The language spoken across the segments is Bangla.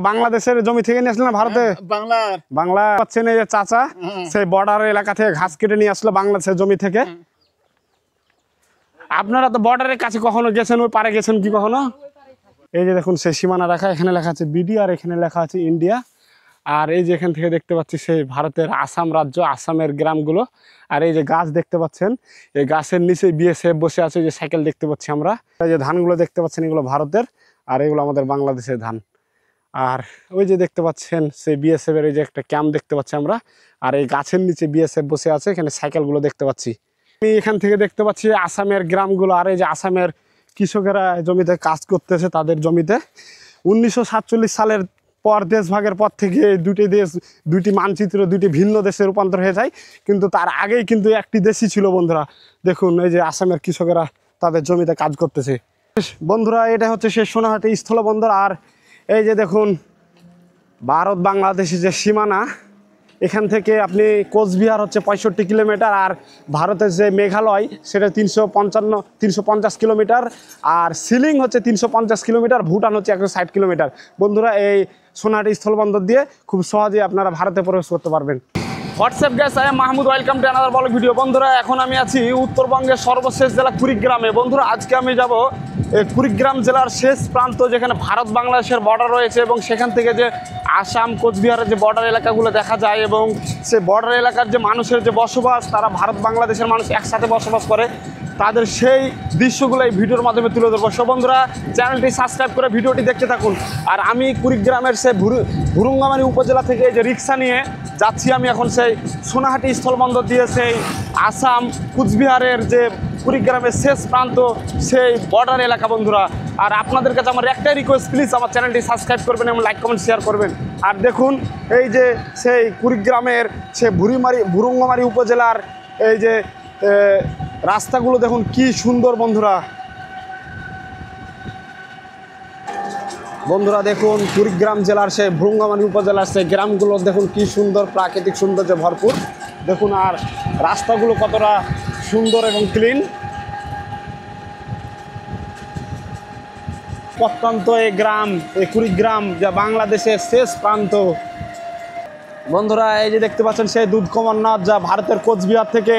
বাংলাদেশের জমি থেকে নিয়ে আসলো না ভারতে? বাংলা পাচ্ছেন এই যে চাচা সেই বর্ডার এলাকা থেকে ঘাস কেটে নিয়ে আসলো বাংলাদেশের জমি থেকে। আপনারা তো বর্ডারের কাছে কখনো গেছেন, ওই পারে গেছেন কি কখনো? এই যে দেখুন সেই সীমানা রেখা, এখানে লেখা আছে বিডি আর এখানে লেখা আছে ইন্ডিয়া। আর এই যে এখান থেকে দেখতে পাচ্ছি সেই ভারতের আসাম রাজ্য, আসামের গ্রামগুলো। আর এই যে গাছ দেখতে পাচ্ছেন, এই গাছের নিচে বিএসএফ বসে আছে, যে সাইকেল দেখতে পাচ্ছি আমরা। এই যে ধানগুলো দেখতে পাচ্ছেন, এগুলো ভারতের আর এগুলো আমাদের বাংলাদেশের ধান। আর ওই যে দেখতে পাচ্ছেন সেই বিএসএফ এর এই যে একটা ক্যাম্প দেখতে পাচ্ছি আমরা। আর এই গাছের নিচে বিএসএফ বসে আছে, এখানে সাইকেলগুলো দেখতে পাচ্ছি। আমি এখান থেকে দেখতে পাচ্ছি আসামের গ্রামগুলো। আর এই যে আসামের কৃষকেরা জমিতে কাজ করতেছে, তাদের জমিতে 1947 সালের পর দেশভাগের পর থেকে দুইটি মানচিত্র দুইটি ভিন্ন দেশে রূপান্তর হয়ে যায়, কিন্তু তার আগেই কিন্তু একটি দেশই ছিল বন্ধুরা। দেখুন এই যে আসামের কৃষকেরা তাদের জমিতে কাজ করতেছে। বন্ধুরা এটা হচ্ছে সেই সোনাহাটি স্থলবন্দর। আর এই যে দেখুন ভারত বাংলাদেশের যে সীমানা, এখান থেকে আপনি কোচবিহার হচ্ছে 65 কিলোমিটার, আর ভারতের যে মেঘালয় সেটা 350 কিলোমিটার, আর সিলিং হচ্ছে 350 কিলোমিটার, ভুটান হচ্ছে 160 কিলোমিটার। বন্ধুরা এই সোনাহাটি স্থলবন্দর দিয়ে খুব সহজেই আপনারা ভারতে প্রবেশ করতে পারবেন। WhatsApp gas, I am Mahmud, welcome to another blog video. বন্ধুরা এখন আমি আছি উত্তরবঙ্গের সর্বশেষ জেলা কুড়িগ্রামে। বন্ধুরা আজকে আমি যাব কুড়িগ্রাম জেলার শেষ প্রান্ত, যেখানে ভারত বাংলাদেশের বর্ডার রয়েছে, এবং সেখান থেকে যে আসাম কোচবিহারের যে বর্ডার এলাকাগুলো দেখা যায়, এবং সে বর্ডার এলাকার যে মানুষের যে বসবাস, তারা ভারত বাংলাদেশের মানুষ একসাথে বসবাস করে, তাদের সেই দৃশ্যগুলো এই ভিডিওর মাধ্যমে তুলে ধরবো। সো বন্ধুরা চ্যানেলটি সাবস্ক্রাইব করে ভিডিওটি দেখতে থাকুন। আর আমি কুড়িগ্রামের সেই ভুরুঙ্গামারী উপজেলা থেকে যে রিক্সা নিয়ে যাচ্ছি আমি এখন সেই সোনাহাটি স্থলবন্দর দিয়ে সেই আসাম কুচবিহারের যে কুড়িগ্রামের শেষ প্রান্ত, সেই বর্ডার এলাকা বন্ধুরা। আর আপনাদের কাছে আমার একটাই রিকোয়েস্ট, প্লিজ আমার চ্যানেলটি সাবস্ক্রাইব করবেন এবং লাইক কমেন্ট শেয়ার করবেন। আর দেখুন এই যে সেই কুড়িগ্রামের সেই ভুরুঙ্গামারী উপজেলার এই যে রাস্তাগুলো দেখুন কি সুন্দর বন্ধুরা। বন্ধুরা দেখুন কুড়িগ্রাম জেলার সেই ভুরুঙ্গামারী উপজেলার সেই গ্রামগুলো দেখুন কি সুন্দর, প্রাকৃতিক সৌন্দর্যে ভরপুর দেখুন। আর রাস্তাগুলো কতটা সুন্দর এবং ক্লিন। প্রত্যন্ত এই গ্রাম, এই কুড়িগ্রাম যা বাংলাদেশের শেষ প্রান্ত। বন্ধুরা এই যে দেখতে পাচ্ছেন সেই দুধকুমার নদ, যা ভারতের কোচবিহার থেকে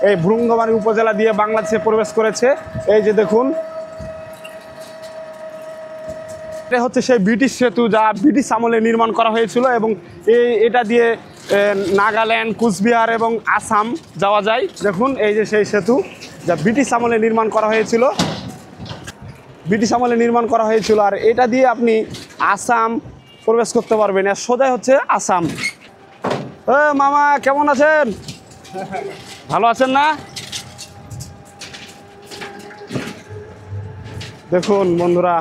এই ভুরুঙ্গামারী উপজেলা দিয়ে বাংলাদেশে প্রবেশ করেছে। এই যে দেখুন এটা হচ্ছে সেই ব্রিটিশ সেতু, যা ব্রিটিশ আমলে নির্মাণ করা হয়েছিল, এবং এটা দিয়ে নাগাল্যান্ড, কুচবিহার এবং আসাম যাওয়া যায়। দেখুন এই যে সেই সেতু, যা ব্রিটিশ আমলে নির্মাণ করা হয়েছিল, আর এটা দিয়ে আপনি আসাম প্রবেশ করতে পারবেন। আর সোজাই হচ্ছে আসাম। মামা কেমন আছেন? ভালো আছেন না? দেখুন বন্ধুরা,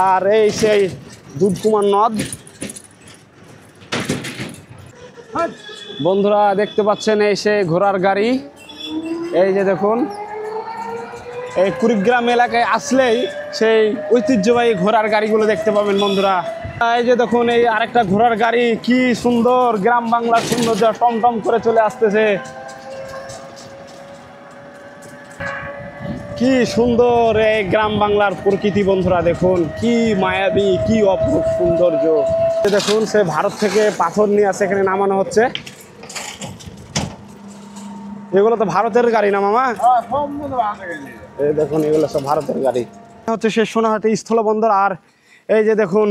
আর এই সেই দুধকুমার নদ। বন্ধুরা দেখতে পাচ্ছেন এই সেই ঘোড়ার গাড়ি। এই যে দেখুন এই কুড়িগ্রাম এলাকায় আসলেই সেই ঐতিহ্যবাহী ঘোড়ার গাড়িগুলো দেখতে পাবেন বন্ধুরা। এই যে দেখুন এই আরেকটা ঘোড়ার গাড়ি, কি সুন্দর গ্রাম বাংলার সৌন্দর্য টমটম করে চলে আসতেছে। কি সুন্দর এই গ্রাম বাংলার প্রকৃতি বন্ধুরা, দেখুন কি মায়াবী, কি অপরূপ সৌন্দর্য। দেখুন সে ভারত থেকে পাথর নিয়ে আসে, এখানে নামানো হচ্ছে। এগুলো তো ভারতের গাড়ি না মামা? এই দেখুন এগুলো সব ভারতের গাড়ি। হচ্ছে সে সোনাহাটি স্থলবন্দর। আর এই যে দেখুন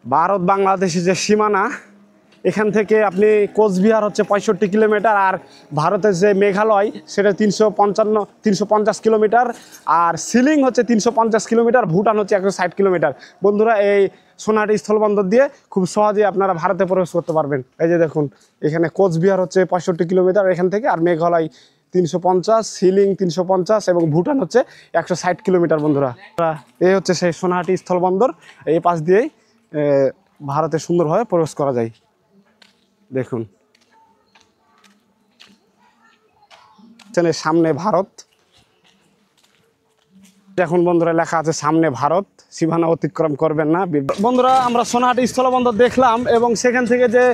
ভারত বাংলাদেশের যে সীমানা, এখান থেকে আপনি কোচবিহার হচ্ছে 65 কিলোমিটার, আর ভারতের যে মেঘালয় সেটা 350 কিলোমিটার, আর সিলিং হচ্ছে 350 কিলোমিটার, ভুটান হচ্ছে 160 কিলোমিটার। বন্ধুরা এই সোনাহাটি স্থলবন্দর দিয়ে খুব সহজেই আপনারা ভারতে প্রবেশ করতে পারবেন। এই যে দেখুন এখানে কোচবিহার হচ্ছে 65 কিলোমিটার এখান থেকে, আর মেঘালয় 350, সিলিং 350 এবং ভুটান হচ্ছে 160 কিলোমিটার। বন্ধুরা এই হচ্ছে সেই সোনাহাটি স্থলবন্দর, এই পাশ দিয়েই ভারতে সুন্দরভাবে প্রবেশ করা যায়। দেখুন সামনে ভারত, এখন বন্ধুরা লেখা আছে সামনে ভারত, সীমানা অতিক্রম করবেন না। বন্ধুরা আমরা সোনাহাটি স্থলবন্দর দেখলাম, এবং সেখান থেকে যে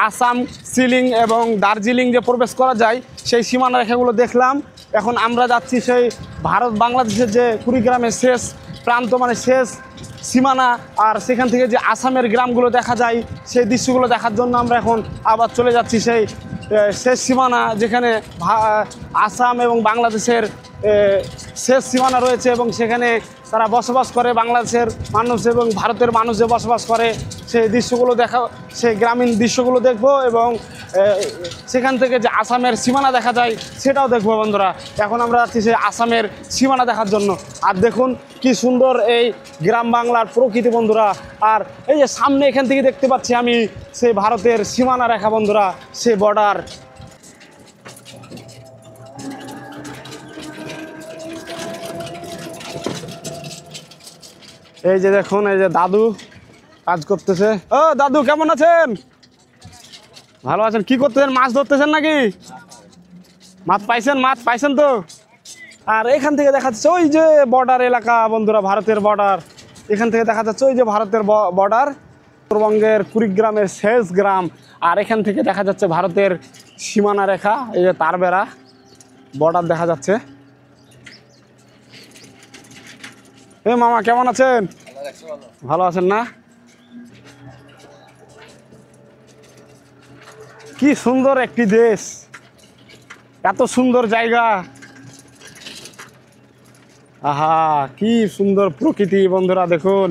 আসাম, সিলিং এবং দার্জিলিং যে প্রবেশ করা যায় সেই সীমানা রেখাগুলো দেখলাম। এখন আমরা যাচ্ছি সেই ভারত বাংলাদেশের যে কুড়িগ্রামের শেষ প্রান্ত মানে শেষ সীমানা, আর সেখান থেকে যে আসামের গ্রামগুলো দেখা যায় সেই দৃশ্যগুলো দেখার জন্য আমরা এখন আবার চলে যাচ্ছি সেই শেষ সীমানা, যেখানে আসাম এবং বাংলাদেশের শেষ সীমানা রয়েছে এবং সেখানে তারা বসবাস করে, বাংলাদেশের মানুষ এবং ভারতের মানুষ যে বসবাস করে সেই দৃশ্যগুলো সেই গ্রামীণ দৃশ্যগুলো দেখব এবং সেখান থেকে যে আসামের সীমানা দেখা যায় সেটাও দেখবো বন্ধুরা। এখন আমরা যাচ্ছি সেই আসামের সীমানা দেখার জন্য। আর দেখুন কি সুন্দর এই গ্রাম বাংলার প্রকৃতি বন্ধুরা। আর এই যে সামনে এখান থেকে দেখতে পাচ্ছি আমি সেই ভারতের সীমানা রেখা বন্ধুরা, সেই বর্ডার। এই যে দেখুন, এই যে দাদু কাজ করতেছে। ও দাদু, কেমন আছেন? ভালো আছেন? কি করতেছেন? মাছ ধরতেছেন নাকি? মাছ পাইছেন তো? আর এখান থেকে দেখা যাচ্ছে ওই যে বর্ডার এলাকা বন্ধুরা, ভারতের বর্ডার। এখান থেকে দেখা যাচ্ছে ওই যে ভারতের বর্ডার, উত্তরবঙ্গের কুড়িগ্রামের শেষ গ্রাম। আর এখান থেকে দেখা যাচ্ছে ভারতের সীমানা রেখা, এই যে তার বেড়া বর্ডার দেখা যাচ্ছে। এ মামা, কেমন আছেন? ভালো আছেন না? কি সুন্দর একটি দেশ, এত সুন্দর জায়গা। আহা, কি সুন্দর প্রকৃতি বন্ধুরা। দেখুন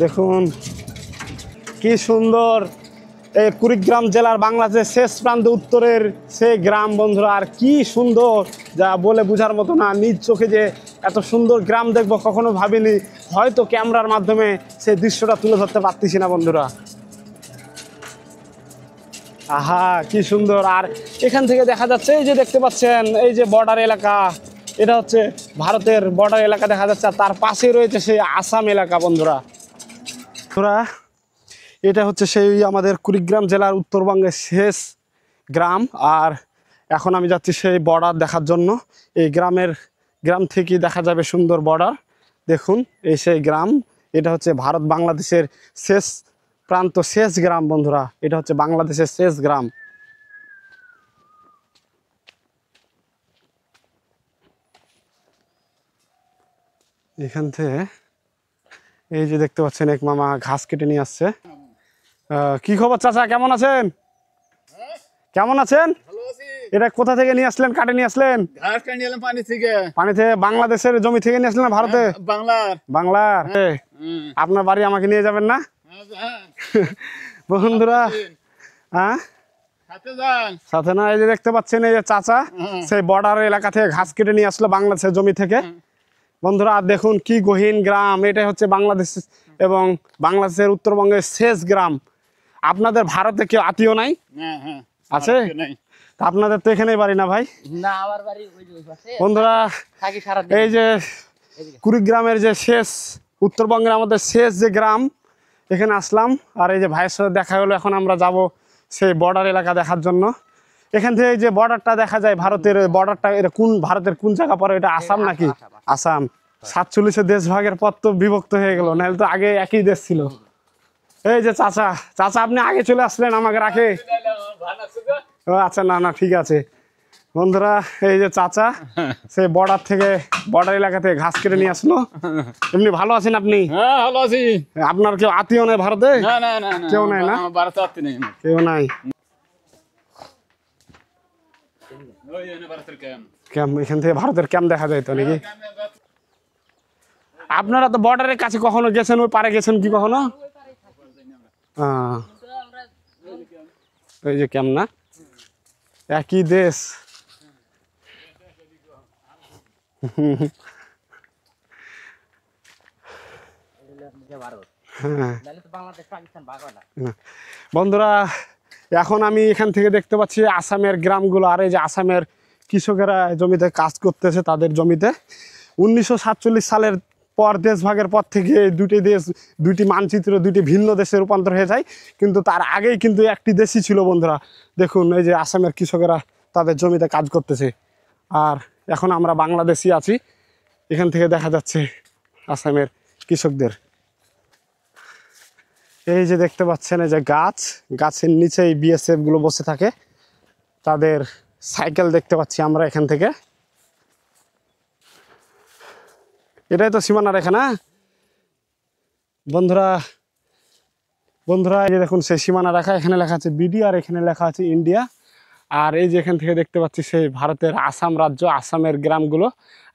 দেখুন কি সুন্দর এই কুড়িগ্রাম জেলার বাংলাদেশের শেষ প্রান্ত উত্তরের সেই গ্রাম বন্ধুরা। আর কি সুন্দর, যা বলে বোঝার মতো না। নিজ চোখে যে এত সুন্দর গ্রাম দেখবো কখনো ভাবিনি, হয়তো ক্যামেরার মাধ্যমে সেই দৃশ্যটা তুলে ধরতে পারতেছি না বন্ধুরা। আহা, কি সুন্দর। আর এখান থেকে দেখা যাচ্ছে এই যে দেখতে পাচ্ছেন এই যে বর্ডার এলাকা, এটা হচ্ছে ভারতের বর্ডার এলাকা দেখা যাচ্ছে। আর তার পাশে রয়েছে সেই আসাম এলাকা বন্ধুরা। এটা হচ্ছে সেই আমাদের কুড়িগ্রাম জেলার উত্তরবঙ্গের শেষ গ্রাম। আর এখন আমি যাচ্ছি সেই বর্ডার দেখার জন্য। এই গ্রাম থেকে দেখা যাবে সুন্দর বর্ডার। দেখুন এই সেই গ্রাম, এটা হচ্ছে ভারত বাংলাদেশের শেষ প্রান্ত, শেষ গ্রাম বন্ধুরা। এটা হচ্ছে বাংলাদেশের শেষ গ্রাম। এখান থেকে এই যে দেখতে পাচ্ছেন এক মামা ঘাস কেটে নিয়ে আসছে। কি খবর চাচা, কেমন আছেন? কেমন আছেন? এটা কোথা থেকে নিয়ে আসলেন? কাটে নিয়ে আসলেন? পানি থেকে। বাংলাদেশের জমি থেকে নিয়ে আসলেন না ভারতে? বাংলার। আপনার বাড়ি আমাকে নিয়ে যাবেন না বন্ধুরা? হ্যাঁ, সাথে না। এই যে দেখতে পাচ্ছেন এই যে চাচা সেই বর্ডার এলাকা থেকে ঘাস কেটে নিয়ে আসলো বাংলাদেশের জমি থেকে বন্ধুরা। আর দেখুন কি গহীন গ্রাম। এটা হচ্ছে বাংলাদেশ এবং বাংলাদেশের উত্তরবঙ্গের শেষ গ্রাম। আপনাদের ভারতে কেউ আত্মীয় নাই? আছে? আপনাদের তো এখানেই বাড়ি না ভাই? বন্ধুরা এই যে কুড়িগ্রামের যে শেষ, উত্তরবঙ্গের আমাদের শেষ যে গ্রাম, এখানে আসলাম। আর এই যে ভাইয়ের সাথে দেখা হলো। এখন আমরা যাব সেই বর্ডার এলাকা দেখার জন্য। এখান থেকে যে বর্ডারটা দেখা যায়, ভারতের বর্ডারটা, এটা ভারতের কোন জায়গা পড়ে? এটা আসাম নাকি? আসাম। 47 দেশ ভাগের পর তো বিভক্ত হয়ে গেল, নাহলে তো আগে একই দেশ ছিল। এই যে চাচা, আপনি আগে চলে আসলেন আমাকে রাখে। ও আচ্ছা, না ঠিক আছে বন্ধুরা। এই যে চাচা সেই বর্ডার এলাকা থেকে ঘাস কেটে নিয়ে আসলো। এমনি ভালো আছেন আপনি? হ্যাঁ, ভালো আছি। আপনার কেউ আত্মীয় নেই ভারতে? না, কেউ নাই না? কেউ নাই। এখান থেকে ভারতের ক্যাম্প দেখা যায় তো নাকি? আপনারা তো বর্ডারের কাছে কখনো গেছেন? ওই পারে গেছেন কি কখনো? এই যে ক্যাম্প না, একই দেশ। বন্ধুরা এখন আমি এখান থেকে দেখতে পাচ্ছি আসামের গ্রামগুলো। আর এই যে আসামের কৃষকেরা জমিতে কাজ করতেছে, তাদের জমিতে 1947 সালের পর, দেশ ভাগের পর থেকে দুইটি মানচিত্র, দুইটি ভিন্ন দেশে রূপান্তর হয়ে যায়। কিন্তু তার আগেই কিন্তু একটি দেশই ছিল বন্ধুরা। দেখুন এই যে আসামের কৃষকেরা তাদের জমিতে কাজ করতেছে। আর এখন আমরা বাংলাদেশি আছি। এখান থেকে দেখা যাচ্ছে আসামের কৃষকদের। এই যে দেখতে পাচ্ছেন এই যে গাছের নিচেই বিএসএফ গুলো বসে থাকে। তাদের সাইকেল দেখতে পাচ্ছি আমরা এখান থেকে। এটাই তো সীমানা রেখা না বন্ধুরা। বন্ধুরা এই যে দেখুন সেই সীমানা রেখা, এখানে লেখা আছে বিডি আর এখানে লেখা আছে ইন্ডিয়া। আর এই যে এখান থেকে দেখতে পাচ্ছি সেই ভারতের আসাম রাজ্য, আসামের গ্রামগুলো।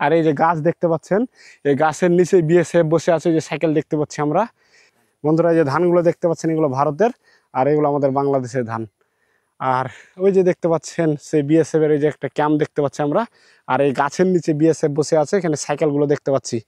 আর এই যে গাছ দেখতে পাচ্ছেন, এই গাছের নিচে বিএসএফ বসে আছে, যে সাইকেল দেখতে পাচ্ছি আমরা। বন্ধুরা এই যে ধানগুলো দেখতে পাচ্ছেন, এগুলো ভারতের, আর এগুলো আমাদের বাংলাদেশের ধান। আর ওই যে দেখতে পাচ্ছেন সেই বিএসএফ এর এই যে একটা ক্যাম্প দেখতে পাচ্ছি আমরা। আর এই গাছের নিচে বিএসএফ বসে আছে, এখানে সাইকেলগুলো দেখতে পাচ্ছি।